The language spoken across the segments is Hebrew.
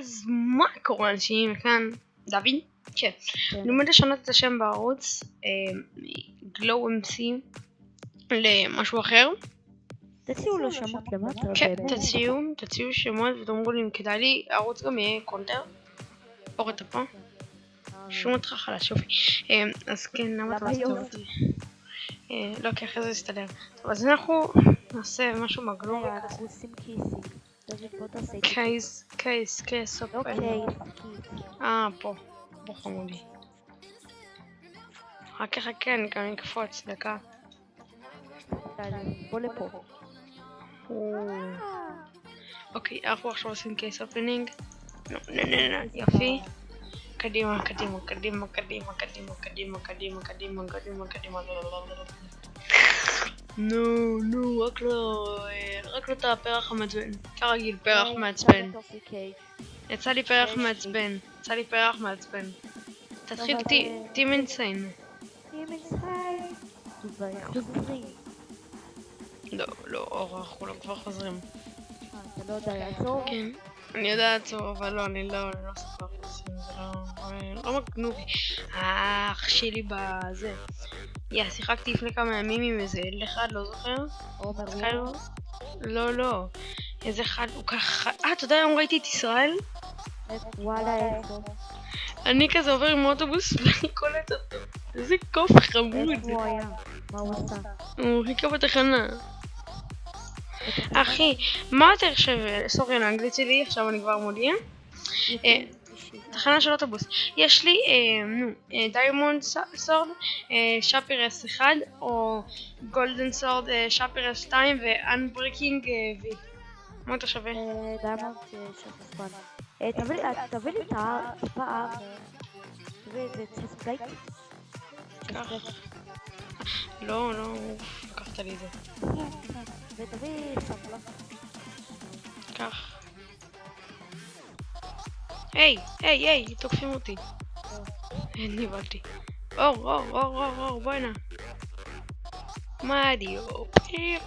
אז מה קורה אנשים? כאן דוד? כן. אני עומד לשנות את השם בערוץ גלו MC למשהו אחר. תציעו לו שמות למטה, כן, באמת. תציעו שמות ותאמרו לי אם כדאי לי, הערוץ גם יהיה קונטר. אור אתה פה? שום אותך חלש, יופי. אז כן, למה אתה מצטער אותי? לא, כי אחרי זה יסתדר. טוב, אז אנחנו נעשה משהו מגלורי כזה. אנחנו עושים כיסים. דוד, בוא תעשה את זה. קייס, לא קייס, כיס. פה. בוא חמודי. חכה, אני גם אקפוץ, דקה. בוא לפה. אוקיי, אנחנו עכשיו עושים קייס אופנינג. יופי. קדימה. נו, רק לא את הפרח המעצבן. כרגיל, פרח מעצבן. יצא לי פרח מעצבן. תתחיל טים אינסיין. לא, אנחנו לא כבר חוזרים. אתה לא יודע לעצור? כן, אני יודע לעצור, אבל לא, אני לא ספר חוזרים, זה לא מגנוב. אח שלי בזה. שיחקתי לפני כמה ימים עם איזה ילד אחד, לא זוכר? לא. איזה אחד, הוא ככה... אתה יודע, היום ראיתי את ישראל? וואלה, איפה? אני כזה עובר עם אוטובוס ואני קולט אותו. איזה קוף חמוד. איפה הוא היה? מה הוא עשה? הוא חיכה בתחנה. אחי, מה יותר שווה? סורי, לאנגלית שלי, עכשיו אני כבר מודיע. תחנה של אוטובוס. יש לי, דיימונד סורד, שפירס 1, או גולדן סורד, שפירס 2, ואנברקינג V. מה יותר שווה? דיימונד שפירס 1. תביא לי את הפער. תביא איזה צ'ספלייט. לא, לקחת לי את זה. ותביא סמלה. כך. היי, תוקפים אותי. ניבלתי. אור, בואי נע. מריו, פיפ.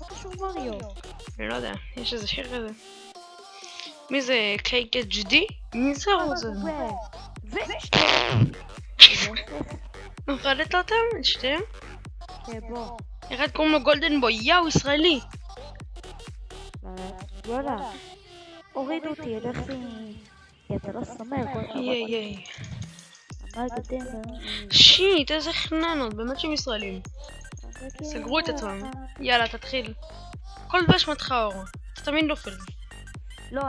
מה קשור מריו? אני לא יודע, יש איזה שיר כזה. מי זה? קייק HD? מי זה ערוץ הזה? נפרדת אותם? את שתיהם? כן, בוא. אחד קוראים לו גולדן בוי, יאו, ישראלי. וואלה. הוריד אותי, הלכתי... אתה לא סומר. ייי. שיט, איזה חננות, באמת שהם ישראלים. סגרו את עצמם. יאללה, תתחיל. כל באשמתך אור. אתה תמיד נופל. לא,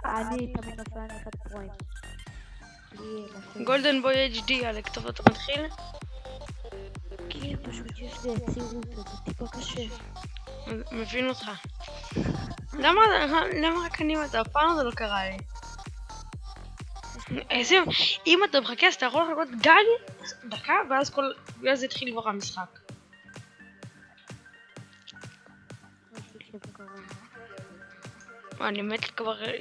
אני תמיד נופל, אני אחד פרוים. גולדן בוי HD, יאללה, טוב, אתה מתחיל? כן, פשוט יש לי יצירות, זה טיפה קשה. מבין אותך. למה רק אני ואתה? אף פעם זה לא קרה לי. אם אתה מחכה אז אתה יכול לחכות גג דקה ואז יתחיל כבר המשחק. אני מת כבר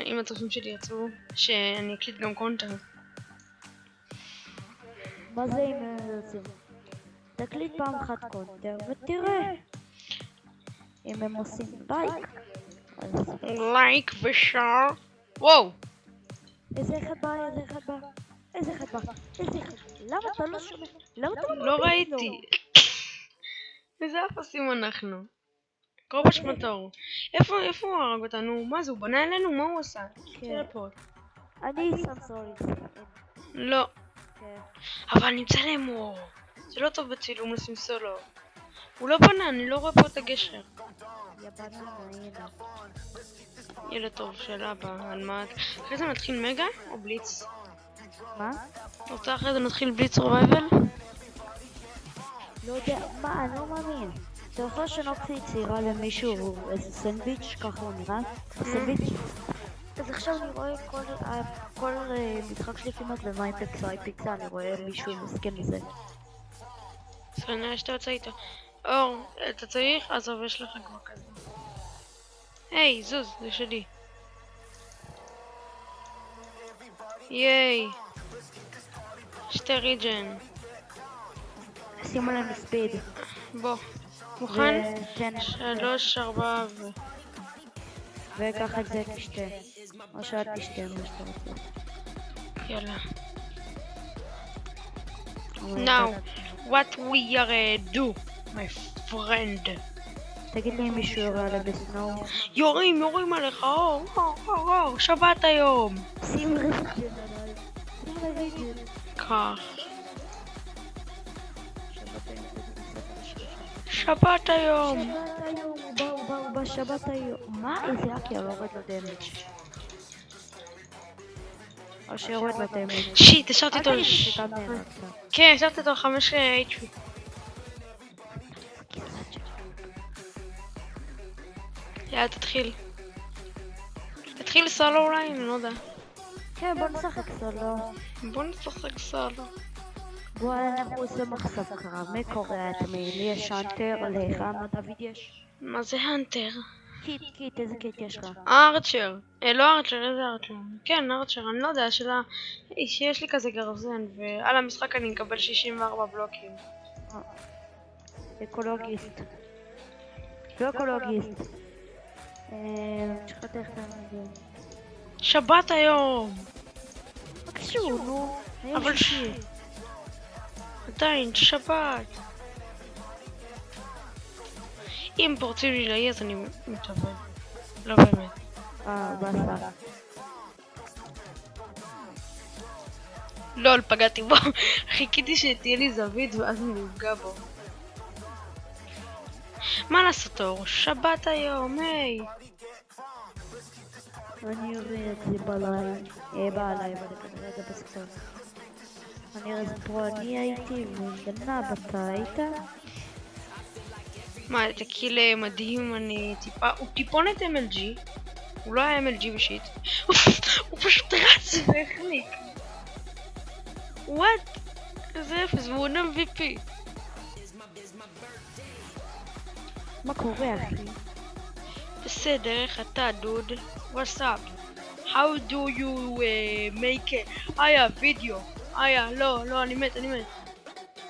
אם הצופים שלי יצאו שאני אקליט גם קונטר. מה זה אם הם יוצאים? תקליט פעם אחת קונטר ותראה אם הם עושים לייק ושאר. וואו, איזה אחד בא? למה אתה לא שומע? לא ראיתי. איזה אפסים אנחנו. קרוב אשמתו. איפה הוא הרג אותנו? מה זה? הוא בנה אלינו? מה הוא עשה? טלפורט. אני שם סורי. לא. אבל נמצא להם אור. זה לא טוב בצילום לשים סולו. הוא לא בנה, אני לא רואה פה את הגשר. ילד טוב של אבא, על מה? אחרי זה נתחיל מגה או בליץ? מה? רוצה אחרי זה נתחיל בליץ סורווייבל? לא יודע, מה? אני לא מאמין. אתה יכול שנוציא צעירה למישהו איזה סנדוויץ', ככה הוא נראה? סנדוויץ'? אז עכשיו אני רואה כל משחק שלי כמעט במיינטקס או אייקפיקסה, אני רואה מישהו מסכן לזה. סרנה, שאתה יוצא איתו. אור, אתה צריך? אז יש לך כבר כזה. היי, זוז, זה שלי. ייי. שתי ריג'ן. שימו לנו ספיד. בוא. מוכן? 3, 4 וככה את זה תשתה. או שאת תשתה מה שאתה רוצה. יאללה. Now, what we are do, my friend? תגיד לי אם מישהו יורה עליי בסנואו. יורים עליך, אור, שבת היום. שים רגל עליי. שים רגל. כך. שבת היום. הוא בא שבת היום. מה? איזה אקי, אבל יורד לו דמג'. או שיורד לו דמג'. שיט, השארתי אותו. שגם נהרגת. כן, השארתי אותו 5 HP. יאללה, תתחיל. תתחיל סולו אולי? אני לא יודע. כן, בוא נשחק סולו. בוא נשחק סולו. בוא, אנחנו עושים מחשב קרב. מי קורא את מי? לי יש האנטר, לך מה דוד יש? מה זה האנטר? קיט, איזה קיט יש לך? ארצ'ר. לא ארצ'ר, איזה ארצ'ר? כן, ארצ'ר, אני לא יודע, השאלה שיש לי כזה גרזן, ועל המשחק אני מקבל 64 בלוקים. אקולוגיסט. לא אקולוגיסט. שחתך את זה. שבת היום! מה קשור, נו? אבל עדיין, שבת. אם פורצים לי לאי אז אני מתאבד. לא באמת. בסדר. לא, פגעתי בו. חיכיתי שתהיה לי זווית ואז אני אפגע בו. מה לעשות אור? שבת היום, היי! אני אראה את זה בעליי, רגע בסקטור. אני אראה את זה פה, אני הייתי וגנב, אתה היית? מה, אתה כאילו מדהים, אני טיפה... הוא טיפונת MLG. הוא לא היה MLG בשיט. הוא פשוט רץ והחליק. וואט? איזה אפס, והוא עונה MVP. מה קורה אחי? בסדר, איך אתה דוד? What's up? How do you make it? וידאו. לא, אני מת.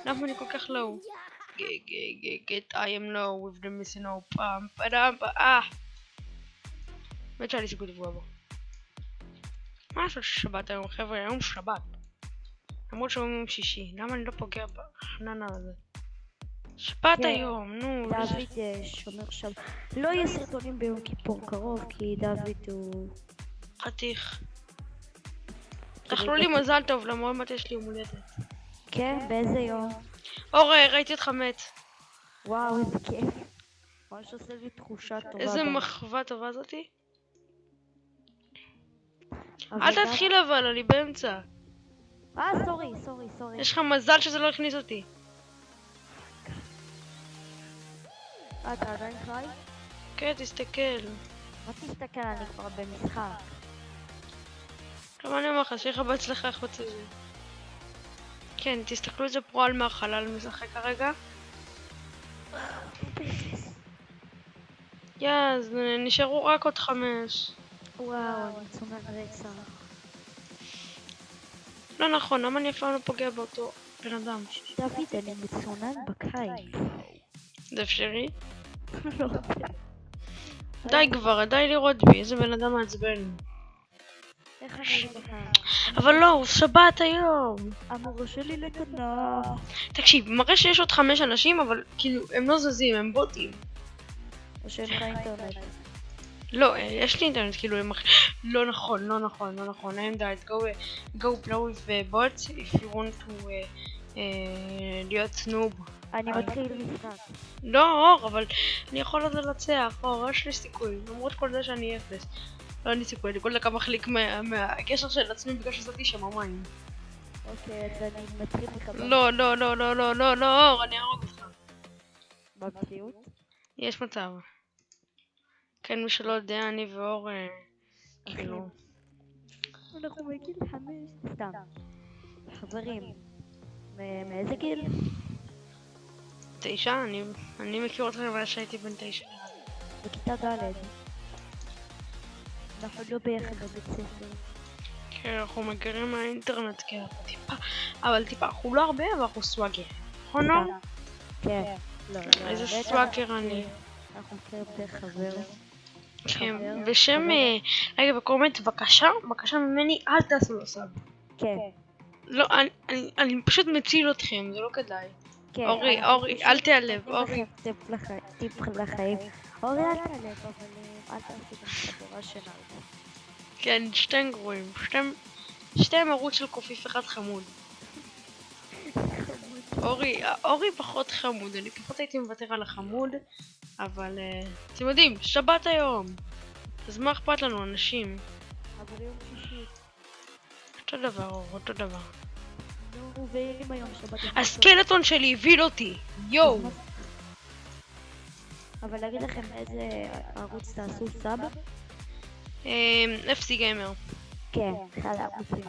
למה אני כל כך low? Get I am low with the missing no pump. באמת שהיה לי סיכוי לפגוע בו. מה לעשות שבת היום חבר'ה? היום שבת. למרות שהיום יום שישי. למה אני לא פוגע בחננה הזה? שבת היום, נו. דוד שומר שם. לא יהיה סרטונים ביום כיפור קרוב כי דוד הוא... חתיך. תאכלו לי מזל טוב למרות מתי יש לי יום הולדת. כן? באיזה יום? אור, ראיתי אותך מת. וואו, איזה כיף. ממש עושה לי תחושה טובה. איזה מחווה טובה זאתי. אל תתחיל אבל, אני באמצע. סורי. יש לך מזל שזה לא הכניס אותי. אתה עדיין חי? כן, תסתכל. מה תסתכל? אני כבר במשחק. כמה אני אומר לך, שיהיה לך בהצלחה חוץ לזה. כן, תסתכלו את זה פה על מהחלל משחק כרגע. אז נשארו רק עוד 5. וואו, אני צונן רצח. לא נכון, למה אני אף פעם לא פוגע באותו בן אדם? דוד, אני מצונן בקיץ. זה אפשרי? לא. די כבר, די לראות בי, איזה בן אדם מעצבן. איך אני אגיד לך? אבל לא, הוא שבת היום. המורה שלי לקטנה. תקשיב, מראה שיש עוד 5 אנשים, אבל כאילו, הם לא זזים, הם בוטים. או שאין לך אינטרנט. לא, יש לי אינטרנט, כאילו, לא נכון. אין died, go play with bots if you want to להיות סנוב. אני מתחיל משחק. לא, אור, אבל אני יכול עוד לנצח, אור, יש לי סיכוי, למרות כל זה שאני 0. לא, אין לי סיכוי, אני כל דקה מחליק מהקשר של עצמי בגלל שזאתי שם מים. אוקיי, אז אני מתחיל מחדש. לא, אור, אני ארוג אותך. במציאות? יש מצב. כן, מי שלא יודע, אני ואור, כאילו... אנחנו בגיל 5. סתם. חברים. מאיזה גיל? 9, אני מכיר אותך אבל שהייתי בן 9. בכיתה ד'. אנחנו לא ביחד בבית ספר. כן, אנחנו מכירים מהאינטרנט, כן, אבל טיפה, אנחנו לא הרבה, אבל אנחנו סוואגר. נכון? כן. איזה סוואגר אני. אנחנו מכירים בחבר. כן, חבר, בשם, חבר. רגע, בקומנט, בקשה ממני, אל תעשו לו סאב. כן, לא, אני פשוט מציל אתכם, זה לא כדאי. כן, אורי, אנחנו אורי, פשוט אל תיעלב, נותנים אורי. לכם טיפ לחיים. אורי, אל תעלב, אבל אל תעשו גם חבורה שנארץ. כן, שתיהם גרועים. שתיהם ערוץ של קופיף אחד חמוד. אורי פחות חמוד, אני פחות הייתי מוותר על החמוד, אבל אתם יודעים, שבת היום. אז מה אכפת לנו, אנשים? אבל יום שישי. אותו דבר, אור, אותו דבר. נו, ואם היום שבת... הסקלטון שלי הביל אותי, יואו. אבל להגיד לכם איזה ערוץ תעשו סאב? FC גיימר. כן, אחד הערוצים.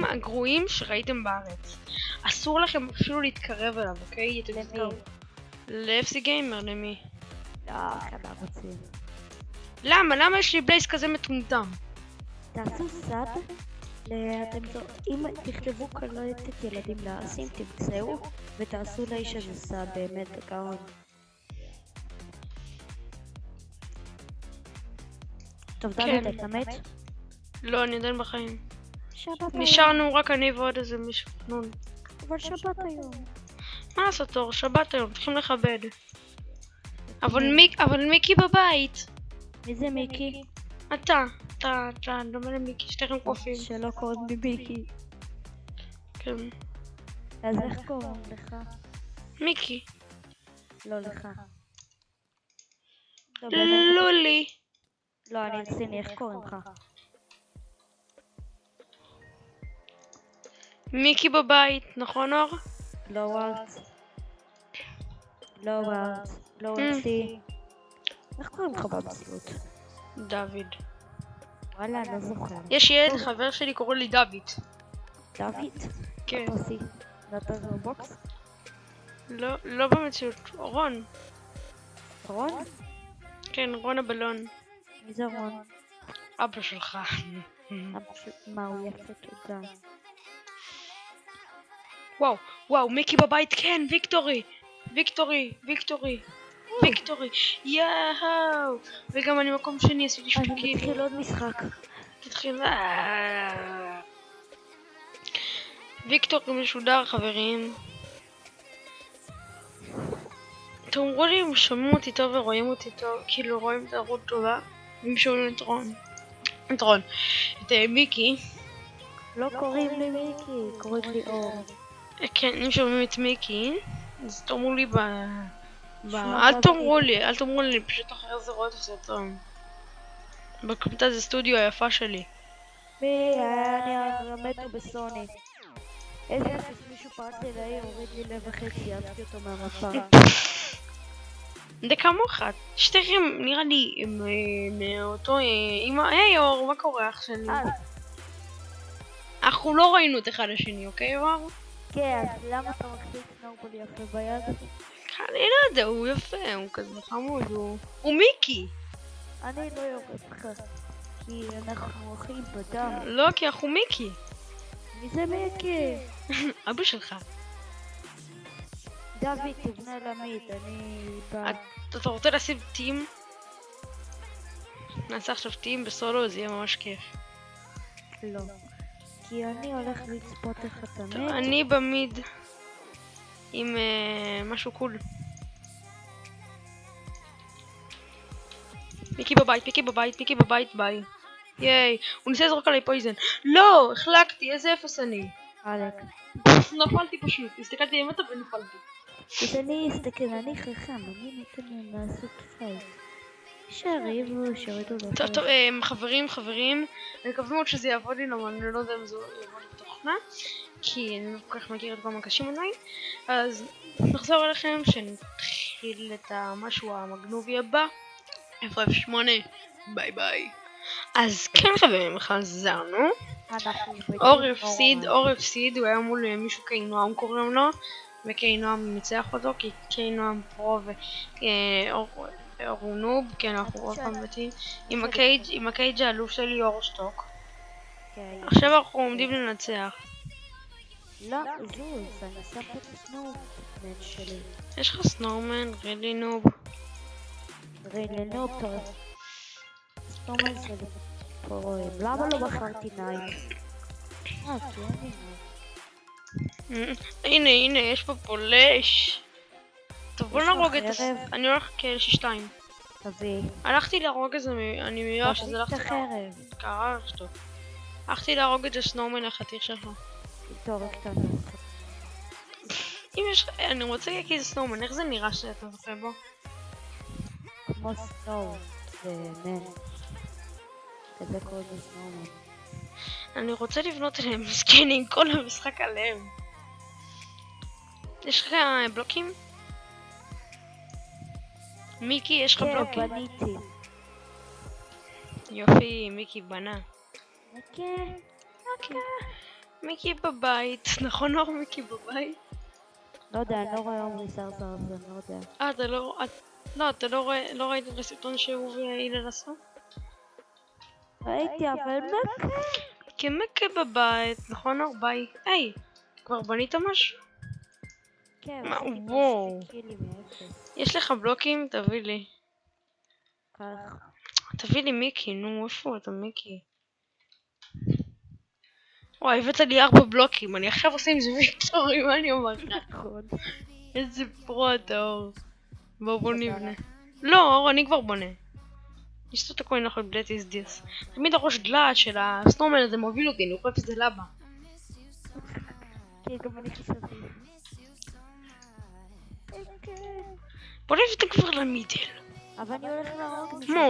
הגרועים שראיתם בארץ. אסור לכם אפילו להתקרב אליו, אוקיי? למי? ל-FC גיימר, למי? לא, אחד הערוצים. למה יש לי בלייס כזה מטומטם? תעשו סאב, אם תכתבו קלטת ילדים לעשים, תמצאו ותעשו לאיש הזה סאב, באמת גאון. טוב, דוד, אתה מת? לא, אני עדיין בחיים. שבת היום. נשארנו רק אני ועוד איזה מישהו. נו. אבל שבת היום. מה לעשות, אור? שבת היום, צריכים לכבד. אבל מיקי בבית. מי זה מיקי? אתה דומה למיקי, שתיכם קופים. שלא קוראים לי מיקי. כן. אז איך קוראים לך? מיקי. לא לך. לולי. לא, אני רציני, איך קוראים לך? מיקי בבית, נכון אור? לא ווארץ. לא ווארץ. לא ווארצי. איך קוראים לך במציאות? דוד. וואלה, לא זוכר. יש ילד, חבר שלי קורא לי דוד. דוד? כן. פוסי. נתן רובוקס? לא במציאות, רון. רון? כן, רון הבלון. מי זה רון? אבא שלך. מה הוא יפה, תודה. וואו, מיקי בבית, כן, ויקטורי. יאו. וגם אני מקום שני, עשיתי שפקים. אני מתחיל עוד משחק. ויקטורי משודר, חברים. תאמרו לי אם שומעים אותי טוב ורואים אותי טוב, כאילו רואים את הערוץ טובה, אם שומעים את רון. את מיקי. לא קוראים לי מיקי, קוראים לי אור. כן, אם שומעים את מיקי, אז תאמרו לי אל תאמרו לי, פשוט אחרי זה רואה את הסרטון. בקומטה זה סטודיו היפה שלי. אני מתו בסוני. איזה אפס, מישהו פרץ לי לעיר, הוריד לי לב וחצי, אהבתי אותו מהמפה. זה כמוך, שתיכם נראה לי מאותו אמא, היי אור, מה קורה אח שלי? אנחנו לא ראינו את אחד השני, אוקיי אור? כן, אז למה אתה מחזיק סנורבול יפה ביד? אני לא יודע, הוא יפה, הוא כזה חמוד, הוא מיקי! אני לא יורד לך, כי אנחנו אחים בדם. לא, כי אנחנו מיקי. מי זה מיקי? אבא שלך. דוד, תבנה למיד, אני בא... אתה רוצה לשים טים? נעשה עכשיו טים בסולו, זה יהיה ממש כיף. לא. כי אני הולך לצפות איך אתה מת. אני במיד עם משהו קול. מיקי בבית, ביי. ייי, הוא ניסה לזרוק עליי פויזן. לא, החלקתי, איזה אפס אני. אלק. נפלתי פשוט, הסתכלתי למטה ונפלתי. אז אני אסתכל, אני חכם, אני ניתן להם לעשות פייט. שיריבו, שירידו לו. טוב, חברים, אני מקווה מאוד שזה יעבוד לי, למה אני לא יודע אם זה יעבוד בתוכנה, כי אני לא כל כך מכיר את כל הקשים עדיין, אז נחזור אליכם שנתחיל את המשהו המגנובי הבא, F8, ביי. אז כן חברים, חזרנו. אור הפסיד, הוא היה מול מישהו קיינועם קוראים לו, וקיינועם ניצח אותו, כי קיינועם פרו ואור נוב, כן אנחנו עוד פעם בתים, עם הקייג' האלוף שלי אור שטוק. עכשיו אנחנו עומדים לנצח. לא, זוז, אני שם פה את הסנורמן שלי. יש לך סנורמן? רילי נוב. רילי נוב טוב. סנומן של פרוים. למה לא בחרתי נייט? כן, הנה, יש פה פולש. טוב, בוא נרוג את חרב? אני הולך כשתיים. תביא. הלכתי להרוג איזה, אני מיואש, אז תביא את הלכתי החרב. קרש, טוב. הלכתי להרוג את הסנומן החתיך שלך. טוב, קטן. אם יש, אני רוצה להגיד איזה סנומן, איך זה נראה שאתה זוכה בו? כמו סנואו. ומן. כזה קוראים לסנואומן. אני רוצה לבנות עליהם מסכנים, כל המשחק עליהם. יש לך בלוקים? מיקי, יש לך בלוקים? כן, בניתי. יופי, מיקי בנה. כן. מיקי בבית, נכון אור מיקי בבית? לא יודע, אני לא רואה עומרי סרסר, אז אני לא יודע. אתה לא ראית את הסרטון שהוא והילל עשו? ראיתי, אבל מכה. כמקה בבית, נכון אור? ביי. היי, כבר בנית משהו? כן, מה, עשיתי וואו. קילי מאפס. יש לך בלוקים? תביא לי. כך. תביא לי מיקי, נו, איפה אתה מיקי? וואי, הבאת לי 4 בלוקים, אני עכשיו עושה עם זה ויקטורי, מה אני אומר לך? נכון. איזה פרו אתה אור. בוא נבנה. לא, אור, אני כבר בונה. יש את הקוין נכון בלט איז דיס. תמיד הראש דלת של הסנומן הזה מוביל אותי, אני אוכלף את זה לבה. כן, גם אני חשבתי. בוא נבנה כבר למידל. אבל אני הולך להרוג מישהו. מה,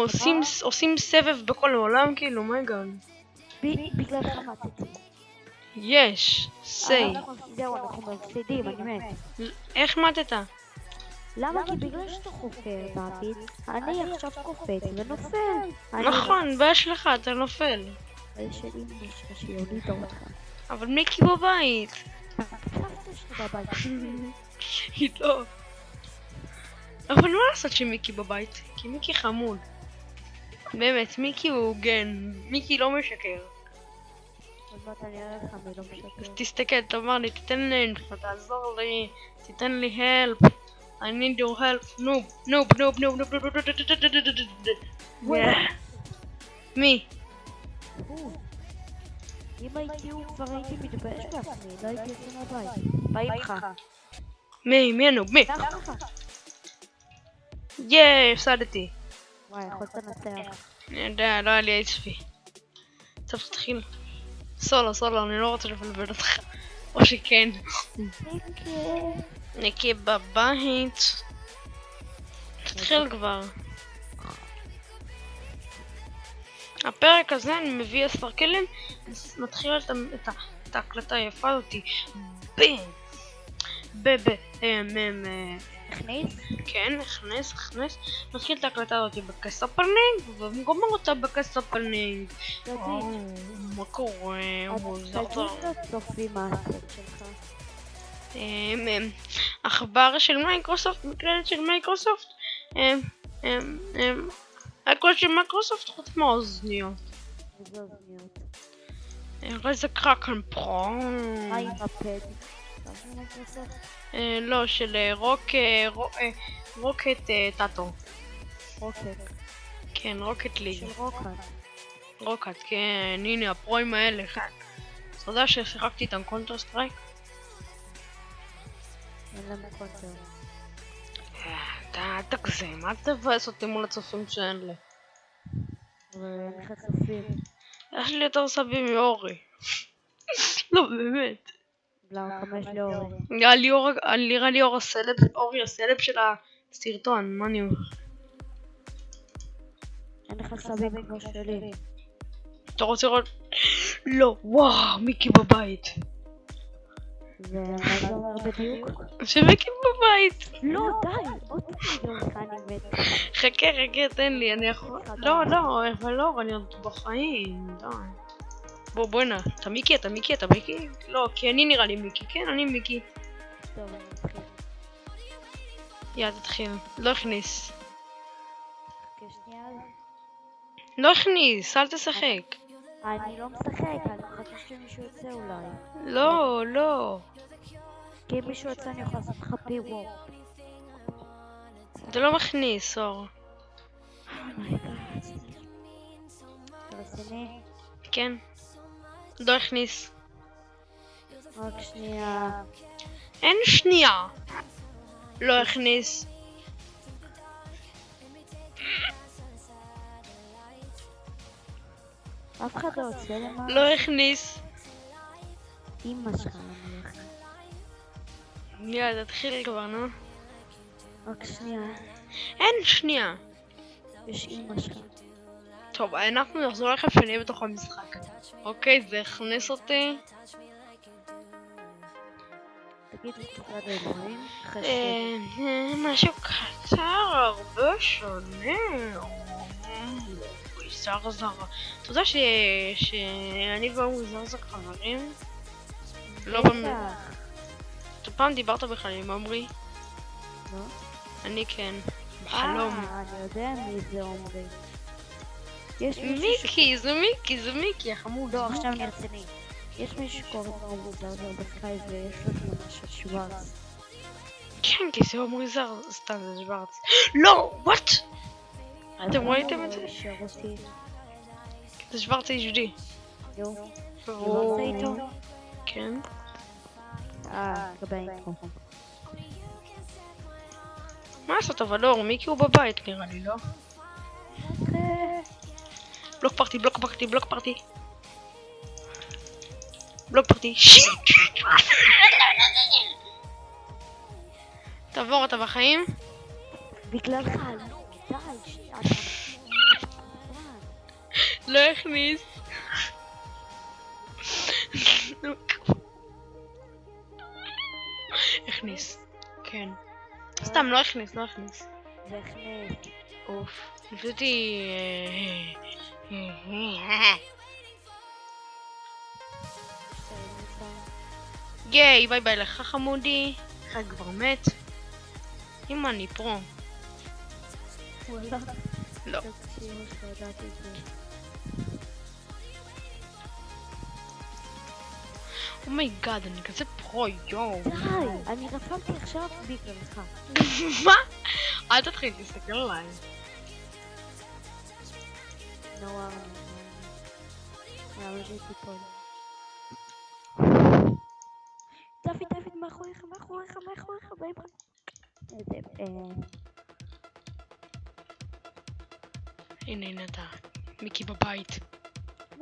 עושים סבב בכל העולם כאילו, מה הגענו? בגלל חמדתי. יש, סיי. זהו, אנחנו מפסידים, אני מת. איך מתת? למה? כי בגלל שאתה חופר, דוד, אני עכשיו קופץ ונופל. נכון, בעיה שלך, אתה נופל. בעיה של אמא שלך שהיא הולידה אותך. אבל מיקי בבית. סבתא שלי בבית. היא לא. אבל מה לעשות שמיקי בבית? כי מיקי חמוד. באמת, מיקי הוא הוגן. מיקי לא משקר. עוד מעט אני אראה לך, אני לא משקר. תסתכל, תאמר לי, תיתן לי אינפו, תעזור לי, תיתן לי help. I need your help. נוב. מי? אם הייתי הוא כבר הייתי מתבייש בעצמי, לא הייתי יוצא מהבית. באים לך. מי הנוב? מי? הפסדתי. וואי, יכולת לנצח. אני יודע, לא היה לי HP. טוב, תתחיל. סולו, אני לא רוצה לבלבל אותך. או שכן. נקי בבית. תתחיל כבר. הפרק הזה אני מביא 10 כלים, מתחיל את ההקלטה היפה הזאתי. הכניס? כן, הכנס. מתחיל את ההקלטה הזאתי בכס הפלנינג, וגומר אותה בכס הפלנינג. מה קורה? תגיד לצופי מה הסט שלך. עכבר של מייקרוסופט, מקלדת של מייקרוסופט. הכל של מייקרוסופט חוץ מהאוזניות. איזה אוזניות. איזה קרקן פרו. מה עם הפד? לא, של רוקט טאטו. רוקט. כן, רוקט ליג. של רוקט. רוקט, כן, הנה הפרוים האלה. אתה יודע ששיחקתי איתם קונטר סטרייק? אין להם קונטר. אתה תגזים, אל תבאס אותי מול הצופים שאין לי. ואין לך צופים. יש לי יותר סבים מאורי. לא, באמת. למה 5 לאורי? נראה לי אורי הסלב של הסרטון, מה אני אומר? אין לך סבים כמו שלי. אתה רוצה לראות? לא, וואו, מיקי בבית. ומה זה אומר בדיוק? שמיקי בבית. לא, די! עוד תגידו לך אני מת. חכה, תן לי, אני יכול... לא, אבל לא, אני עוד בחיים, די. בוא הנה, אתה מיקי? לא, כי אני נראה לי מיקי, כן, אני מיקי. טוב, אני מתחיל. יאללה, תתחיל. לא הכניס. כשנייה. לא הכניס, אל תשחק. אני לא משחק, אני מחכה שמישהו יוצא אולי. לא. כי אם מישהו יוצא אני יכולה לעשות לך פי-וור. אתה לא מכניס, אור. רציני? כן. לא הכניס. רק שנייה. אין שנייה. לא הכניס. אף אחד לא רוצה למה? לא הכניס. אמא שלך נניח. יאללה, תתחיל כבר, נו. רק שנייה. אין שנייה. יש אמא שלך. טוב, אנחנו נחזור לכם שנהיה בתוך המשחק. אוקיי, זה הכניס אותי. תגיד לי קצת אלוהים. משהו קצר, הרבה שונה. זר. אתה יודע שאני ועומרי זר חברים? לא באמת. אתה פעם דיברת בכלל עם עומרי? לא? אני כן. בחלום. אני יודע מי זה עומרי. מיקי, החמוד. לא, עכשיו אני רציני. יש מישהו שקוראים לו עומרי זר בסקאי ויש לו תמונה של שוורץ. כן, כי זה עומרי זר, סתם זה שוורץ. לא, וואט? אתם ראיתם את זה? זה שוורץ HD. יו. דיברת איתו? כן. לגבי האינטרו. מה לעשות, אבל לא, מיקי הוא בבית נראה לי, לא? בלוק פרטי. תעבור, אתה בחיים? בגללך, לא, די, לא הכניס. הכניס. כן. סתם, לא הכניס. זה הכניס. אוף. נפסתי... גיי, ביי ביי לך חמודי. אחד כבר מת. אמא, אני פרו. לא. אומייגאד, אני כזה פרו, יואו. די, אני רפלתי עכשיו בגללך. מה? אל תתחיל, תסתכל עליי. נורא. למה זה תיפול? דוד, מאחוריך, באים. הנה אתה. מיקי בבית.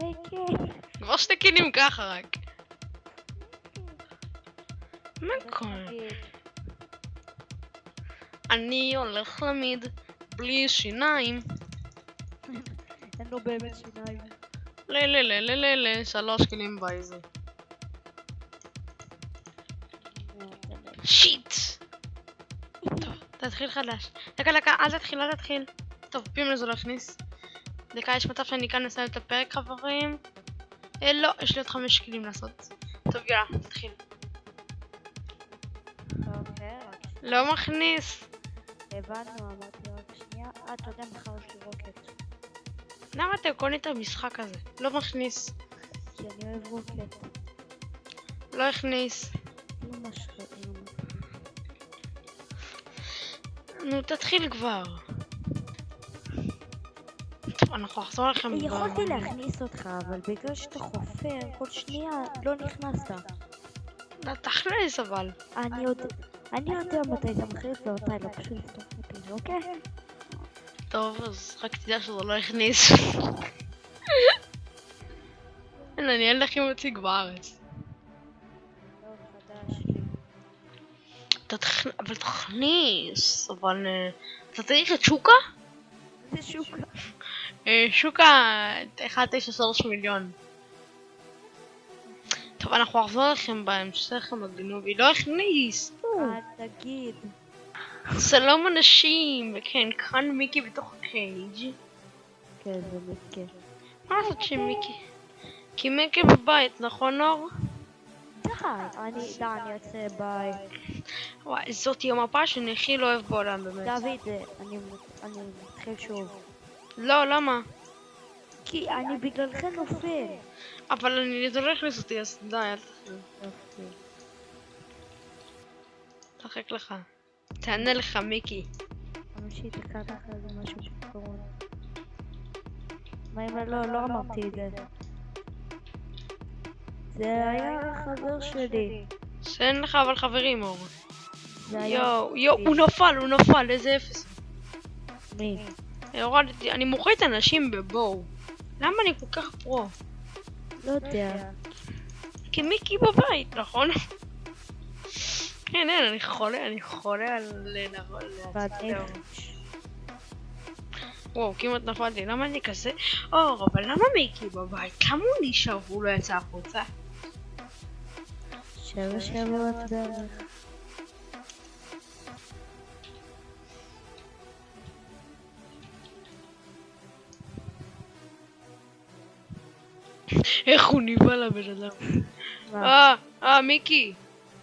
מיקי. כבר שתי קינים ככה רק. מה קורה? אני הולך תמיד בלי שיניים. אין לו באמת שיניים. לא, 3 קינים בייזי. שיט! טוב, תתחיל חדש. דקה, אל תתחיל. טוב, פימל זה לא הכניס. דקה, יש מצב שאני כאן נסיים את הפרק, חברים. לא, יש לי עוד 5 קינים לעשות. טוב, יאללה, תתחיל. לא מכניס. הבנו, אמרתי רק שנייה. אתה יודע, מחר יש לי רוקט. למה אתם קונים את המשחק הזה? לא מכניס. כי אני אוהב רוקט. לא הכניס. אמא שלך. נו, תתחיל כבר. טוב, אנחנו נחזור לכם. יכולתי להכניס אותך, אבל בגלל שאתה חופר, כל שנייה לא נכנסת. לא, תכניס אבל. אני יודע מתי אתה מכניס ומתי לא, פשוט לפתוח אותי, אוקיי? טוב, אז רק תדע שזה לא הכניס. אני אין לכם מציג בארץ. לא, חדש לי. אבל תכניס, אבל... אתה צריך את שוקה? זה שוקה. שוקה 1.93 מיליון. טוב, אנחנו נחזור לכם בהמשך המגנובי. לא הכניס. תגיד. שלום אנשים, וכן, כאן מיקי בתוך הקייג'. כן, זה מיקי. מה לעשות שמיקי? כי מיקי בבית, נכון אור? די, אני יוצא ביי. וואי, זאתי המפה שאני הכי לא אוהב בעולם באמת. דוד, אני מתחיל שוב. לא, למה? כי אני בגללך נופל. אבל אני לא הכניס אותי, אז די, אל תחזור. תחק לך. תענה לך, מיקי. אמשי, תקע לך איזה משהו בקרון. מה אם לא אמרתי את זה. זה היה חבר שלי. שאין לך אבל חברים, אור. זה היה... יואו, הוא נפל, איזה אפס. מי? הורדתי, אני מוחץ אנשים בבואו. למה אני כל כך פרו? לא יודע. כי מיקי בבית, נכון? כן, אני חולה על... וואו, כמעט נפלתי, למה אני כזה? אור, אבל למה מיקי בבית? כמה הוא נשאר והוא לא יצא החוצה? 7 שבועות בערך. איך הוא ניבא לבן אדם? מיקי!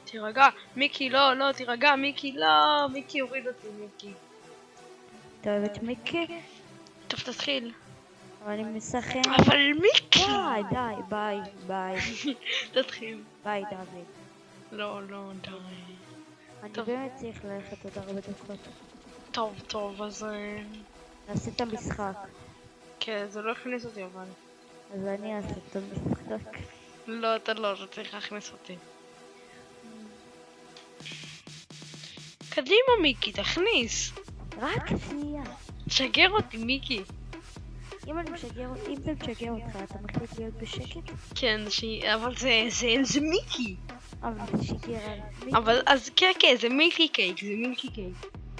תירגע, מיקי, לא, תירגע, מיקי, לא, מיקי הוריד אותי, מיקי. אתה אוהב את מיקי? טוב, תתחיל. אבל אני משחק. אבל מיקי! ביי. תתחיל. ביי, דוד. לא, די. אני טוב. באמת צריך ללכת עוד 4 דקות. טוב, אז... נעשה את המשחק. כן, זה לא הכניס אותי אבל. אז אני אעשה את המשחק. לא, אתה צריך להכניס אותי. קדימה מיקי, תכניס. רק שנייה. שגר אותי מיקי. אם זה משגר אותך, אתה מחליט להיות בשקט? כן, אבל זה מיקי. אבל זה שגר על מיקי. אבל אז כן, זה מילקי קייק.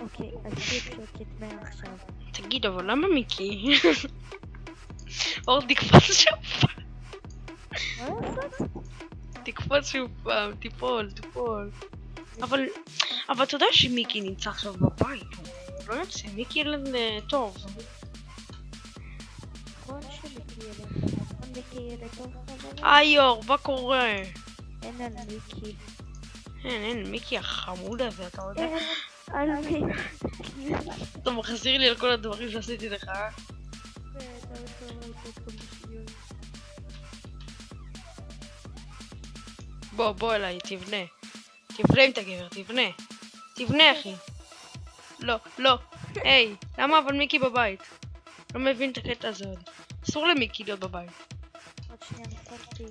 אוקיי, אז תהיה שקט מעכשיו. תגיד, אבל למה מיקי? אור, תקפוץ שוב. מה לעשות? תקפוץ שוב פעם, תיפול. אבל אתה יודע שמיקי נמצא עכשיו בבית. הוא לא יוצא, מיקי ילד טוב. נכון שמיקי ילד טוב חברים? אור, מה קורה? אין על מיקי. אין, מיקי החמוד הזה, אתה יודע? אין על מיקי. אתה מחזיר לי על כל הדברים שעשיתי לך. בוא אליי, תבנה עם את הגבר, תבנה אחי. לא, היי, למה אבל מיקי בבית? לא מבין את הקטע הזה עוד. אסור למיקי להיות בבית. עוד שנייה נפלתי.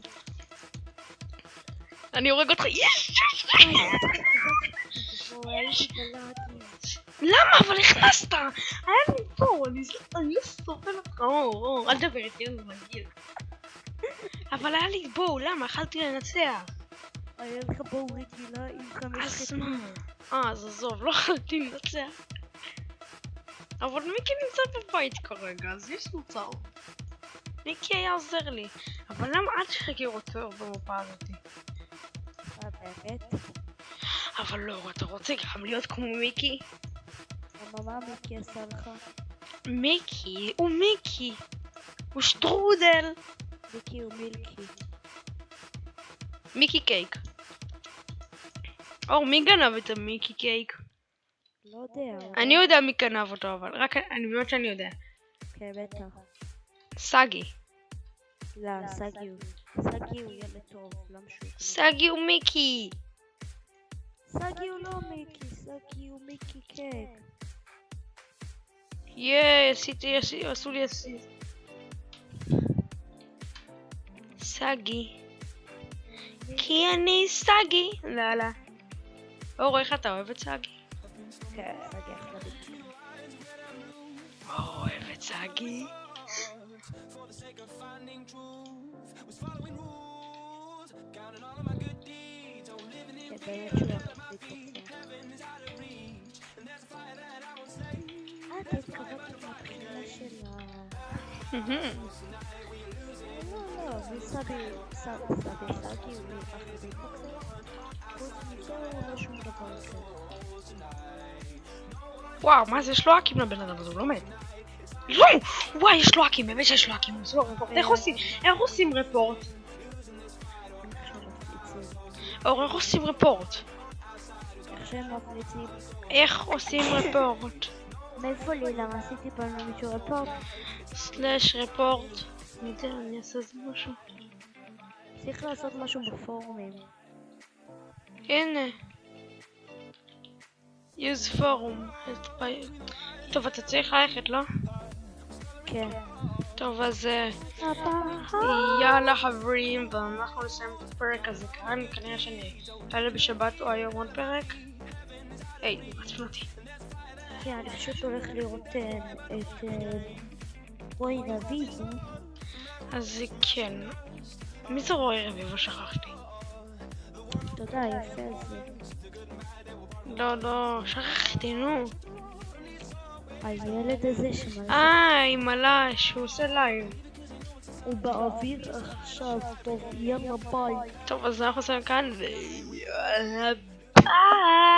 אני הורג אותך, יש! למה? אבל הכנסת! היה לי פה, אני לא סובל אותך, אור, אל תדבר איתי, אני מגיע. אבל היה לי בואו, למה? יכלתי לנצח. היה לך בואו רגילה עם 5 אז חיתים. מה? אז עזוב, לא יכלתי לנצח. אבל מיקי נמצא בבית כרגע, אז יש מוצר. מיקי היה עוזר לי. אבל למה אל תחגר אותו במפה הזאתי? באמת? אבל לא, אתה רוצה גם להיות כמו מיקי? מה מיקי עשה לך? מיקי הוא מיקי. הוא שטרודל. מיקי הוא מילקי. מיקי קייק. אור, מי גנב את המיקי קייק? לא יודע. אני יודע מי גנב אותו, אבל רק אני באמת שאני יודע. כן, בטח. סגי. לא, סגי הוא ילד טוב, לא משהו. סגי הוא מיקי. סגי הוא לא מיקי, סגי הוא מיקי קייק. עשו לי אסיסט. סגי. כי אני סגי. לא. אור, איך אתה אוהב את סגי? כן, סגי אחלה ביקי. אוהב את סגי. באמת שהוא אחלה ביקי. התקרבתי מהבחינה שלה. לא, וסגי הוא אחלה ביקי. חוץ מזה הוא לא שום דבר אחר. וואו, מה זה? יש לו האקים לבן אדם הזה, הוא לא מת. לא! וואי, יש לו האקים, באמת שיש לו האקים. איך עושים רפורט? אור, איך עושים רפורט? איך שהם מפליצים? איך עושים רפורט? מאיפה לי? למה עשיתי פעם למישהו רפורט? סלש רפורט. אני אעשה איזה משהו. צריך לעשות משהו בפורומים. הנה. use forum. טוב, אתה צריך ללכת, לא? כן. טוב, אז הבאה. יאללה חברים, ואנחנו נסיים את הפרק הזה כאן. כנראה שאני אעלה בשבת או היום עוד פרק. היי, עצבן אותי. כן, אני פשוט הולך לראות את רוי רביבו. אז כן, מי זה רוי רביבו? שכחתי. תודה, יפה זה. לא, שכחתי, נו. הילד הזה שמלא. עם הלש, שהוא עושה לייב. הוא באוויר עכשיו, טוב, יאללה ביי. טוב, אז אנחנו עושים כאן, ויאללה ביי.